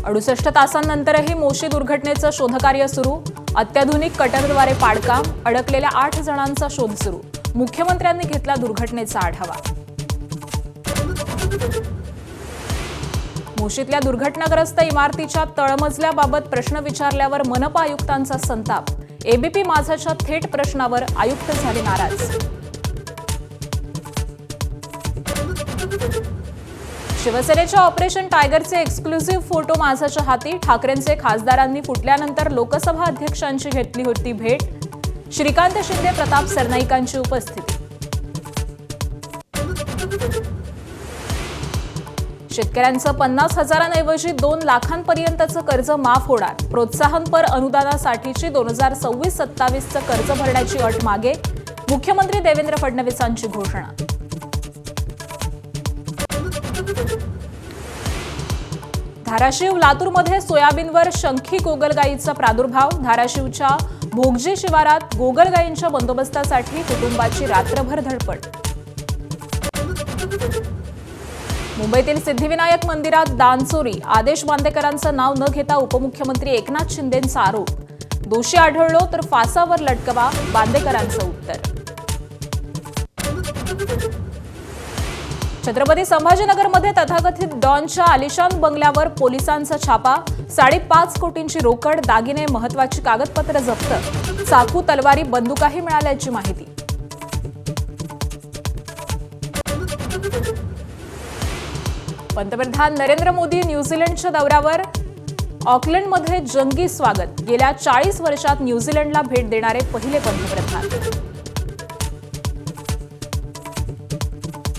68 तासांनंतरही मोशी दुर्घटनेचं शोधकार्य सुरू. अत्याधुनिक कटरद्वारे पाडकाम, अडकलेल्या 8 जणांचा शोध सुरू. मुख्यमंत्र्यांनी घेतला दुर्घटनेचा आढावा. मोशीतल्या दुर्घटनाग्रस्त इमारतीच्या तळमजल्याबाबत प्रश्न विचारल्यावर मनपा आयुक्तांचा संताप. एबीपी माझाच्या थेट प्रश्नावर आयुक्त झाले नाराज. शिवसेनेच्या ऑपरेशन टायगरचे एक्सक्लुझिव्ह फोटो माझाच्या हाती. ठाकरेंचे खासदारांनी फुटल्यानंतर लोकसभा अध्यक्षांची घेतली होती भेट. श्रीकांत शिंदे, प्रताप सरनाईकांची उपस्थिती. शेतकऱ्यांचं 50,000 2 लाखांपर्यंतचं कर्ज माफ होणार. प्रोत्साहनपर अनुदानासाठीची 2026-27चं कर्ज भरण्याची अट मागे. मुख्यमंत्री देवेंद्र फडणवीसांची घोषणा. धाराशिव, लातूरमध्ये सोयाबीनवर शंखी गोगलगाईचा प्रादुर्भाव. धाराशिवच्या भोगजी शिवारात गोगलगाईंच्या बंदोबस्तासाठी कुटुंबाची रात्रभर धडपड. मुंबईतील सिद्धिविनायक मंदिरात दानचोरी. आदेश बांदेकरांचं नाव न घेता उपमुख्यमंत्री एकनाथ शिंदेंचा आरोप. दोषी आढळलो तर फासावर लटकवा, बांदेकरांचं उत्तर. छत्रपती संभाजीनगरमध्ये तथाकथित डॉनच्या आलिशान बंगल्यावर पोलिसांचा छापा. 5.5 कोटींची रोकड, दागिने, महत्वाची कागदपत्र जप्त. चाकू, तलवारी, बंदुकाही मिळाल्याची माहिती. पंतप्रधान नरेंद्र मोदी न्यूझीलंडच्या दौऱ्यावर. ऑकलंडमध्ये जंगी स्वागत. गेल्या 40 वर्षात न्यूझीलंडला भेट देणारे पहिले पंतप्रधान.